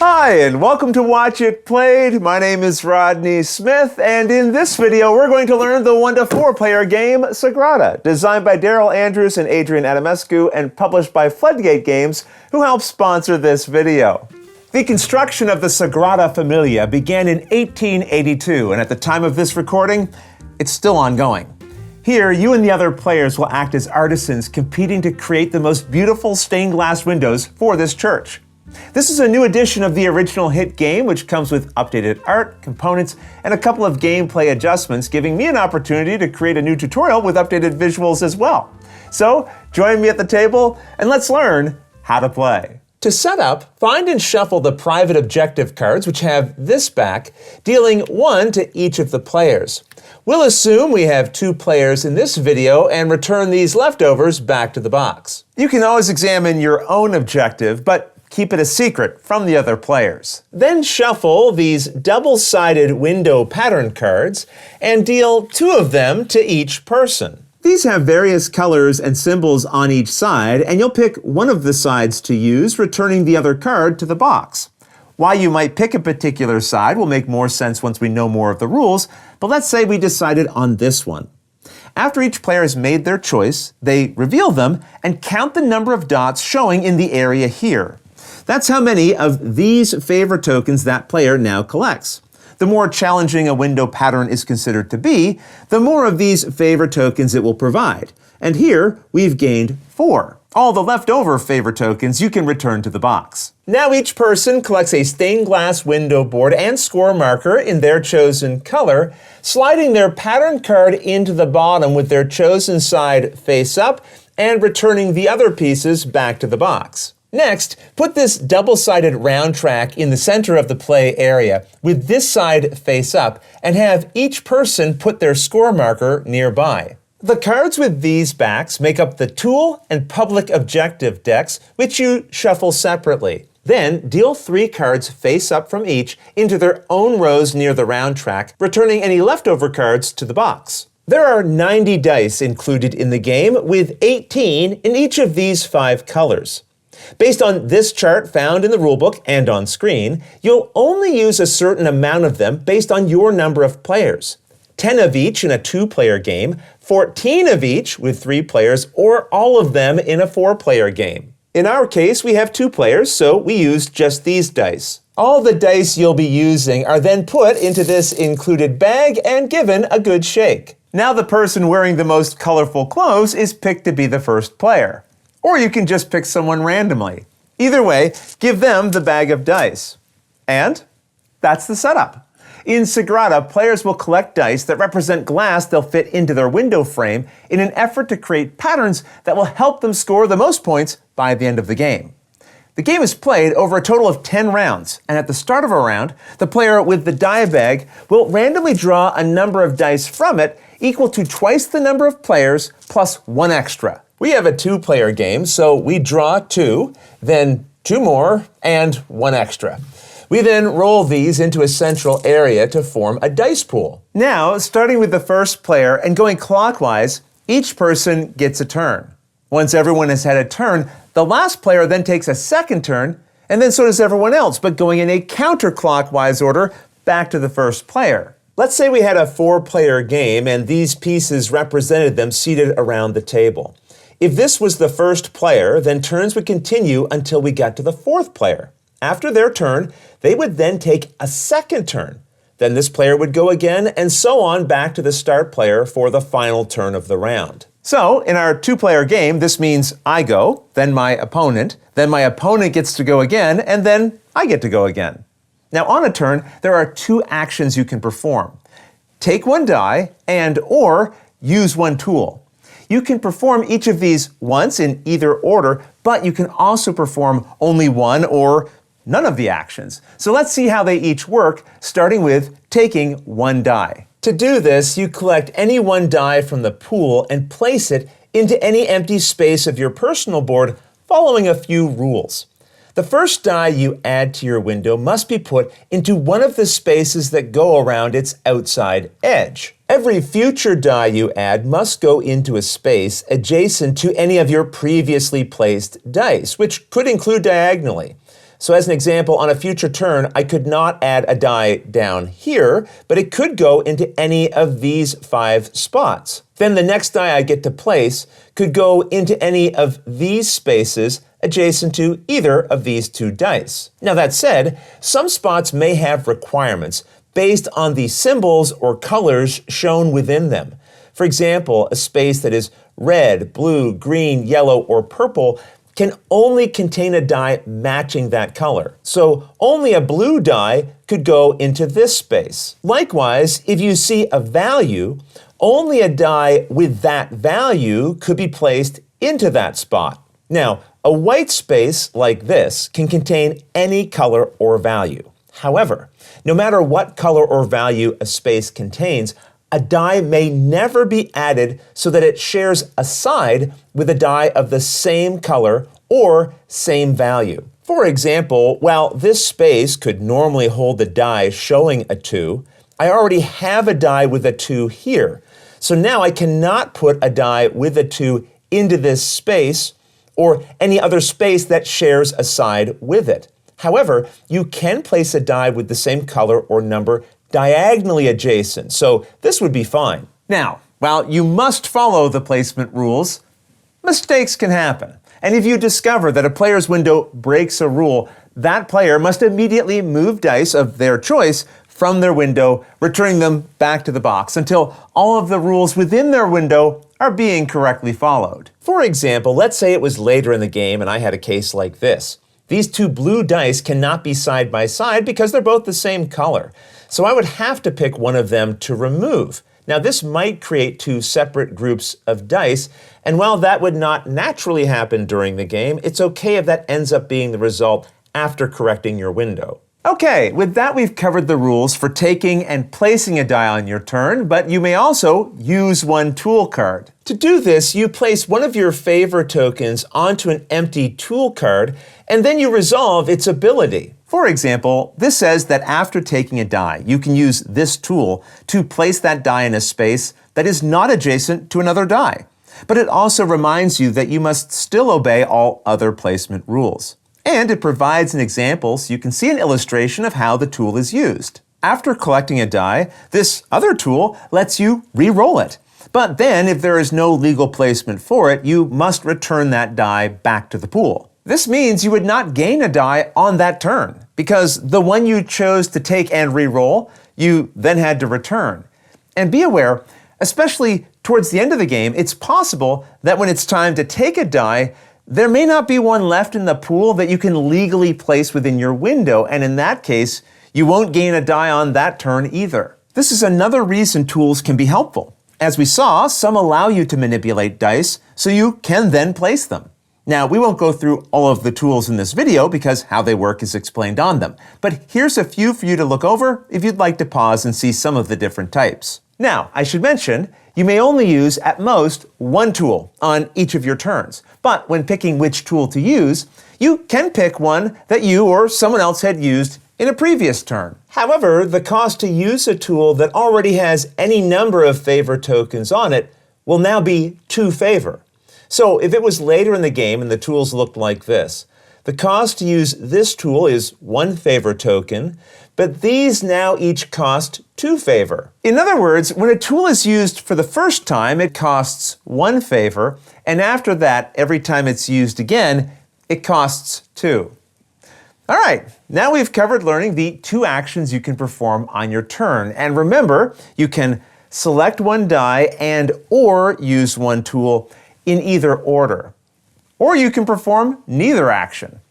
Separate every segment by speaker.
Speaker 1: Hi, and welcome to Watch It Played. My name is Rodney Smith, and in this video, we're going to learn the 1 to 4 player game, Sagrada, designed by Daryl Andrews and Adrian Adamescu, and published by Floodgate Games, who helped sponsor this video. The construction of the Sagrada Familia began in 1882, and at the time of this recording, it's still ongoing. Here, you and the other players will act as artisans competing to create the most beautiful stained glass windows for this church. This is a new edition of the original hit game, which comes with updated art, components, and a couple of gameplay adjustments, giving me an opportunity to create a new tutorial with updated visuals as well. So, join me at the table, and let's learn how to play. To set up, find and shuffle the private objective cards, which have this back, dealing 1 to each of the players. We'll assume we have 2 players in this video and return these leftovers back to the box. You can always examine your own objective, but keep it a secret from the other players. Then shuffle these double-sided window pattern cards and deal 2 of them to each person. These have various colors and symbols on each side, and you'll pick one of the sides to use, returning the other card to the box. Why you might pick a particular side will make more sense once we know more of the rules, but let's say we decided on this one. After each player has made their choice, they reveal them and count the number of dots showing in the area here. That's how many of these favor tokens that player now collects. The more challenging a window pattern is considered to be, the more of these favor tokens it will provide. And here, we've gained 4. All the leftover favor tokens you can return to the box. Now each person collects a stained glass window board and score marker in their chosen color, sliding their pattern card into the bottom with their chosen side face up, and returning the other pieces back to the box. Next, put this double-sided round track in the center of the play area with this side face up, and have each person put their score marker nearby. The cards with these backs make up the tool and public objective decks, which you shuffle separately. Then deal 3 cards face up from each into their own rows near the round track, returning any leftover cards to the box. There are 90 dice included in the game, with 18 in each of these 5 colors. Based on this chart found in the rulebook and on screen, you'll only use a certain amount of them based on your number of players. 10 of each in a 2-player game, 14 of each with 3 players, or all of them in a 4-player game. In our case, we have 2 players, so we used just these dice. All the dice you'll be using are then put into this included bag and given a good shake. Now the person wearing the most colorful clothes is picked to be the first player. Or you can just pick someone randomly. Either way, give them the bag of dice. And that's the setup. In Sagrada, players will collect dice that represent glass they'll fit into their window frame in an effort to create patterns that will help them score the most points by the end of the game. The game is played over a total of 10 rounds, and at the start of a round, the player with the die bag will randomly draw a number of dice from it equal to twice the number of players plus 1 extra. We have a 2-player game, so we draw 2, then 2 more, and 1 extra. We then roll these into a central area to form a dice pool. Now, starting with the first player and going clockwise, each person gets a turn. Once everyone has had a turn, the last player then takes a second turn, and then so does everyone else, but going in a counterclockwise order back to the first player. Let's say we had a 4-player game and these pieces represented them seated around the table. If this was the first player, then turns would continue until we got to the 4th player. After their turn, they would then take a second turn. Then this player would go again, and so on back to the start player for the final turn of the round. So, in our 2-player game, this means I go, then my opponent gets to go again, and then I get to go again. Now, on a turn, there are 2 actions you can perform. Take 1 die or use 1 tool. You can perform each of these once in either order, but you can also perform only 1 or none of the actions. So let's see how they each work, starting with taking 1 die. To do this, you collect any 1 die from the pool and place it into any empty space of your personal board, following a few rules. The first die you add to your window must be put into one of the spaces that go around its outside edge. Every future die you add must go into a space adjacent to any of your previously placed dice, which could include diagonally. So as an example, on a future turn, I could not add a die down here, but it could go into any of these 5 spots. Then the next die I get to place could go into any of these spaces adjacent to either of these 2 dice. Now that said, some spots may have requirements based on the symbols or colors shown within them. For example, a space that is red, blue, green, yellow, or purple can only contain a die matching that color. So only a blue die could go into this space. Likewise, if you see a value, only a die with that value could be placed into that spot. Now, a white space like this can contain any color or value. However, no matter what color or value a space contains, a die may never be added so that it shares a side with a die of the same color or same value. For example, while this space could normally hold the die showing a 2, I already have a die with a 2 here. So now I cannot put a die with a 2 into this space or any other space that shares a side with it. However, you can place a die with the same color or number diagonally adjacent, so this would be fine. Now, while you must follow the placement rules, mistakes can happen. And if you discover that a player's window breaks a rule, that player must immediately move dice of their choice from their window, returning them back to the box until all of the rules within their window are being correctly followed. For example, let's say it was later in the game and I had a case like this. These 2 blue dice cannot be side by side because they're both the same color. So I would have to pick one of them to remove. Now this might create 2 separate groups of dice, and while that would not naturally happen during the game, it's okay if that ends up being the result after correcting your window. Okay, with that we've covered the rules for taking and placing a die on your turn, but you may also use one tool card. To do this, you place one of your favor tokens onto an empty tool card, and then you resolve its ability. For example, this says that after taking a die, you can use this tool to place that die in a space that is not adjacent to another die. But it also reminds you that you must still obey all other placement rules. And it provides an example so you can see an illustration of how the tool is used. After collecting a die, this other tool lets you re-roll it. But then, if there is no legal placement for it, you must return that die back to the pool. This means you would not gain a die on that turn, because the one you chose to take and re-roll, you then had to return. And be aware, especially towards the end of the game, it's possible that when it's time to take a die, there may not be one left in the pool that you can legally place within your window, and in that case, you won't gain a die on that turn either. This is another reason tools can be helpful. As we saw, some allow you to manipulate dice, so you can then place them. Now, we won't go through all of the tools in this video because how they work is explained on them, but here's a few for you to look over if you'd like to pause and see some of the different types. Now, I should mention, you may only use at most one tool on each of your turns, but when picking which tool to use, you can pick one that you or someone else had used in a previous turn. However, the cost to use a tool that already has any number of favor tokens on it will now be 2 favor. So if it was later in the game and the tools looked like this, the cost to use this tool is 1 favor token, but these now each cost 2 favor. In other words, when a tool is used for the first time, it costs 1 favor, and after that, every time it's used again, it costs 2. All right, now we've covered learning the 2 actions you can perform on your turn. And remember, you can select one die and or use one tool in either order. Or you can perform neither action.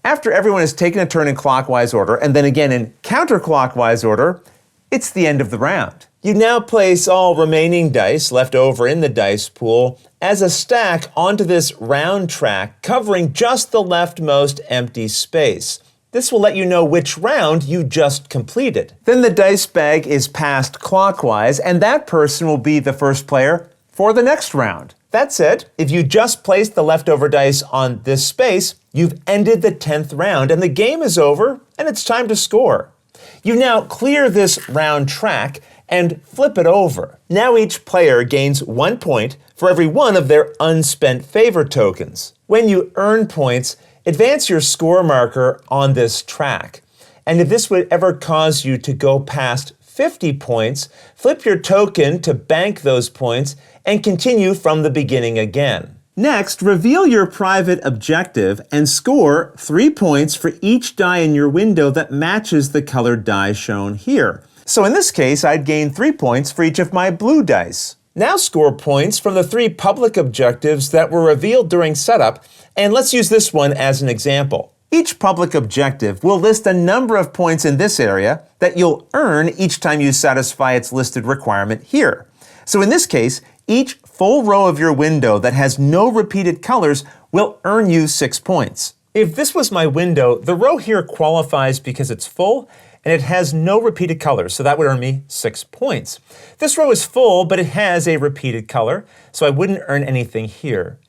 Speaker 1: After everyone has taken a turn in clockwise order and then again in counterclockwise order, it's the end of the round. You now place all remaining dice left over in the dice pool as a stack onto this round track covering just the leftmost empty space. This will let you know which round you just completed. Then the dice bag is passed clockwise and that person will be the first player for the next round. That said, if you just placed the leftover dice on this space, you've ended the 10th round and the game is over and it's time to score. You now clear this round track and flip it over. Now each player gains 1 point for every one of their unspent favor tokens. When you earn points, Advance your score marker on this track. And if this would ever cause you to go past 50 points, flip your token to bank those points and continue from the beginning again. Next, reveal your private objective and score 3 points for each die in your window that matches the colored die shown here. So in this case, I'd gain 3 points for each of my blue dice. Now score points from the 3 public objectives that were revealed during setup, and let's use this one as an example. Each public objective will list a number of points in this area that you'll earn each time you satisfy its listed requirement here. So in this case, each full row of your window that has no repeated colors will earn you 6 points. If this was my window, the row here qualifies because it's full and it has no repeated colors, so that would earn me 6 points. This row is full, but it has a repeated color, so I wouldn't earn anything here.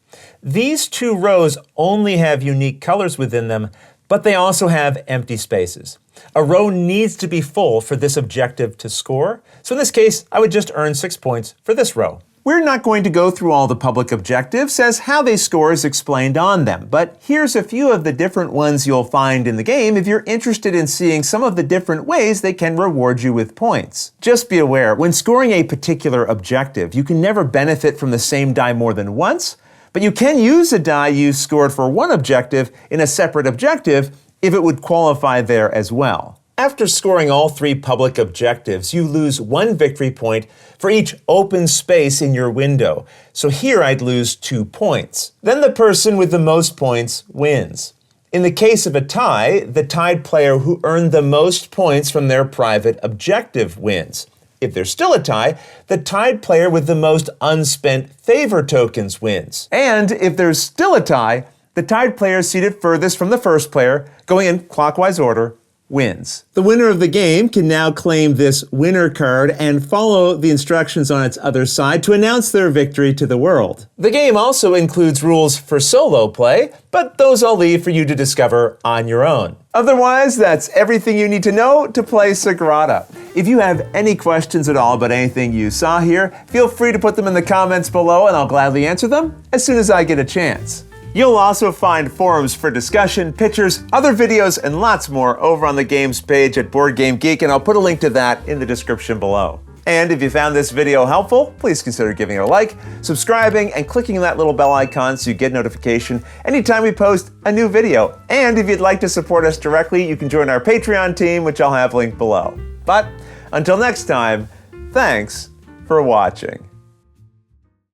Speaker 1: These 2 rows only have unique colors within them, but they also have empty spaces. A row needs to be full for this objective to score, so in this case, I would just earn 6 points for this row. We're not going to go through all the public objectives, as how they score is explained on them, but here's a few of the different ones you'll find in the game if you're interested in seeing some of the different ways they can reward you with points. Just be aware, when scoring a particular objective, you can never benefit from the same die more than once, but you can use a die you scored for one objective in a separate objective if it would qualify there as well. After scoring all 3 public objectives, you lose 1 victory point for each open space in your window. So here I'd lose 2 points. Then the person with the most points wins. In the case of a tie, the tied player who earned the most points from their private objective wins. If there's still a tie, the tied player with the most unspent favor tokens wins. And if there's still a tie, the tied player seated furthest from the first player, going in clockwise order, wins. The winner of the game can now claim this winner card and follow the instructions on its other side to announce their victory to the world. The game also includes rules for solo play, but those I'll leave for you to discover on your own. Otherwise, that's everything you need to know to play Sagrada. If you have any questions at all about anything you saw here, feel free to put them in the comments below and I'll gladly answer them as soon as I get a chance. You'll also find forums for discussion, pictures, other videos, and lots more over on the games page at Board Game Geek, and I'll put a link to that in the description below. And if you found this video helpful, please consider giving it a like, subscribing, and clicking that little bell icon so you get notification anytime we post a new video. And if you'd like to support us directly, you can join our Patreon team, which I'll have linked below. But until next time, thanks for watching.